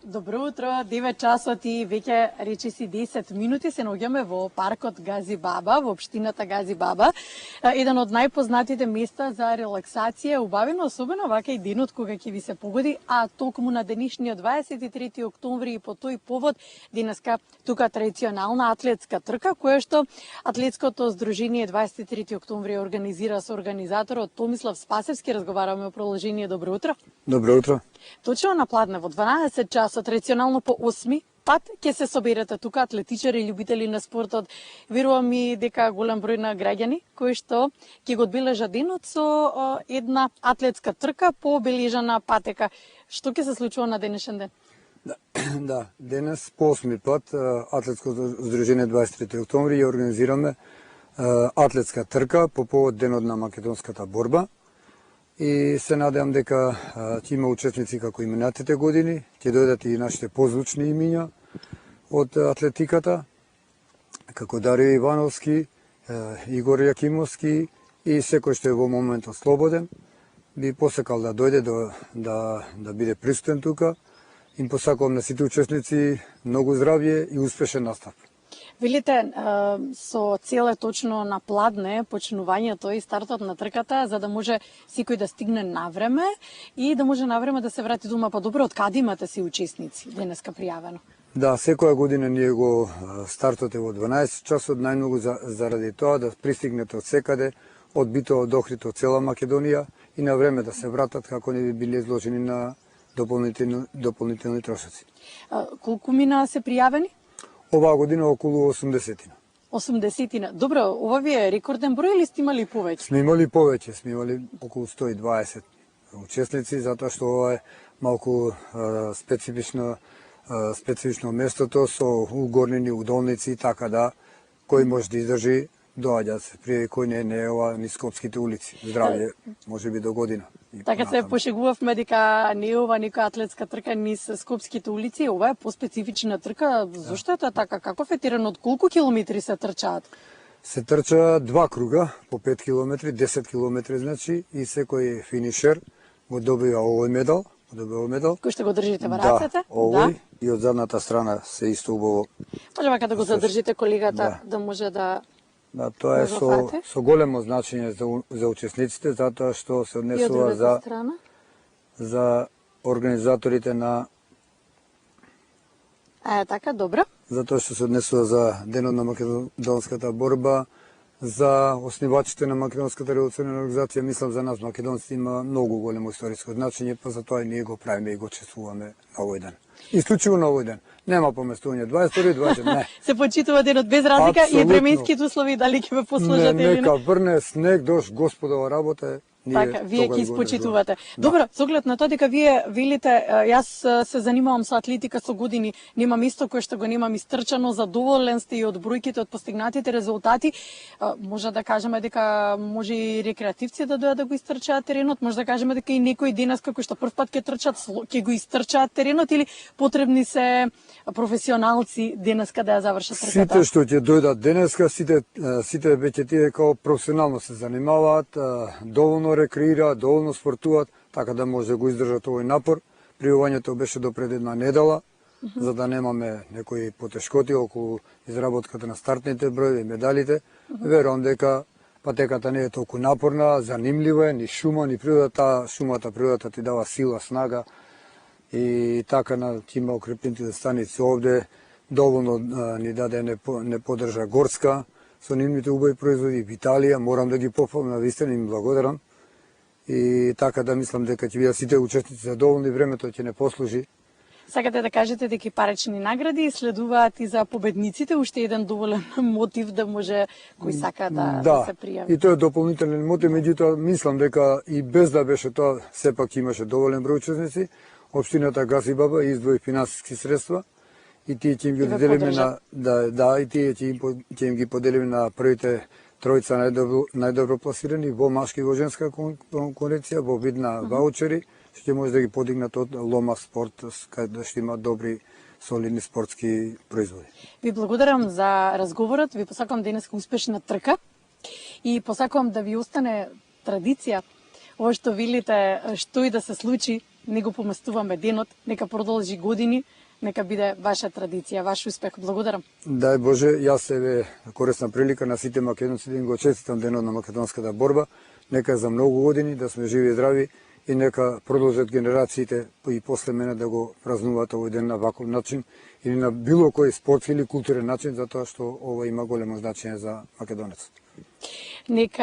Добро утро, 9 часот и веќе речиси 10 минути се наоѓаме во паркот Гази Баба, во општината Гази Баба, еден од најпознатите места за релаксација, убавено особено вака и денот кога ќе ви се погоди, а токму на денешниот 23 октомври и по тој повод денеска тука традиционална атлетска трка, која што атлетското здружение 23 октомври организира со организаторот Томислав Спасевски. Разговараме о продолжение. Добро утро. Добро утро. Точно на Пладне во 12 часот, традиционално по 8 пат, ќе се соберете тука атлетичари и љубители на спортот. Верувам и дека голем број на граѓани кои што ќе го одбележат денот со една атлетска трка по обележана патека. Што ќе се случува на денешен ден? Да, денес по 8 пат Атлетско здружение 23 октомври ја организираме атлетска трка по повод денот на македонската борба. И се надевам дека ќе има учесници како и минатите години, ќе дојдат и нашите позвучни имиња од атлетиката, како Дарио Ивановски, Игор Јакимовски и секој што е во моментот слободен, би посакал да дојде да биде присутен тука. Им посакувам на сите учесници многу здравје и успешен настап. Велите, со цел е точно на Пладне почнувањето и стартот на трката, за да може секој да стигне навреме и да може навреме да се врати дома. Па добро, од каде имате си учесници денеска пријавено? Да, секоја година ние го стартот е во 12 часот, најмногу заради тоа да пристигнете од секаде, од Битола до Охрид, од цела Македонија и на време да се вратат како не би били изложени на дополнителни трошоци. Колку мина се пријавени? Оваа година околу 80-тина. 80-тина. Добро, ова ви е рекорден број или сте имали повеќе? Сме имали повеќе, сме имали околу 120 учесници, затоа што ова е малку специфично местото со угорнини, удолници и така да, кој може да издржи, доаѓа се, при кој не е ова низ Скопските улици. Здравје, може би до година. Така се пошегувавме дека не е ова некоја атлетска трка низ Скопските улици, ова е поспецифична трка. Зошто е тоа така? Каков е теренот? Колку километри се трчаат? Се трча 2 круга по 5 километри, 10 километри значи, и секој финишер го добива овој медал. Кој ще го држите во рацете? Да, овој и од задната страна се исто убаво. Може вака да го задржите колегата да може да... Да, тоа е со големо значење за учесниците, затоа што се однесува за организаторите на... така, добро. Затоа што се однесува за денот на македонската борба, за основачите на македонската револуционарна организација. Мислам, за нас македонците има многу големо историско значење, па затоа и ние го правиме и го чествуваме на овој ден. Исклучиво на овој ден. Нема поместување 22, не. Се почитува денот без разлика. Абсолютно. И временските услови дали ќе ве послужат или не? Нека врне снег, дожд, Господова работа. Така, вие ќе испочитувате. Добро, со оглед на тоа дека вие велите, јас се занимавам со атлетика со години, немам исто кое што го немам истрчано, задоволен сте и од бројките, од постигнатите резултати. Може да кажеме дека може и рекреативци да дојдат да го истрчаат теренот, може да кажеме дека и некои денес како што прв пат ќе трчат, ќе го истрчаат теренот, или потребни се професионалци денеска да ја завршат трката? Сите што ќе дојдат денеска, сите веќе тие како професионално се занимаваат, доволно рекреираат, доволно спортуваат, така да може да го издржат овој напор. Пријавувањето беше до пред една недела, за да немаме некои потешкоти околу изработката на стартните бројеви и медалите. Верувам дека патеката не е толку напорна, занимлива е, ни шума, ни природата. Шумата, природата ти дава сила, снага и така на има укрепителните станици овде. Доволно ни даде не поддржа Горска со нивните убави производи, Италија, морам да ги пофалам, вистина им благодарам. И така да мислам дека ќе бидат сите учесници задоволни, времето ќе не послужи. Сакате да кажете дека парични награди следуваат и за победниците, уште еден доволен мотив да може кој сака да се пријави. И тоа е дополнителен мотив, меѓутоа мислам дека и без да беше тоа, сепак имаше доволен број учесници. Општината Гази Баба издвои финансиски средства и тие ќе им ги поделиме ќе им ги поделиме на првите тројца најдобро пласирани во машка и во женска конкуренција во вид на ваучери, што ќе може да ги подигнат од Лома Спорт, каде што има добри солидни спортски производи. Ви благодарам за разговорот, ви посакувам денеска успешна трка и посакувам да ви остане традиција, ова што велите, што и да се случи, не го поместуваме денот, нека продолжи години, нека биде ваша традиција, ваш успех. Благодарам. Дај Боже, јас себе корисна прилика на сите македонци да им го честитам денот на македонската борба. Нека за многу години да сме живи и здрави и нека продолжат генерациите и после мене да го празнуваат овој ден на ваков начин или на било кој спортски или културен начин, затоа што ова има големо значење за македонецот. Нека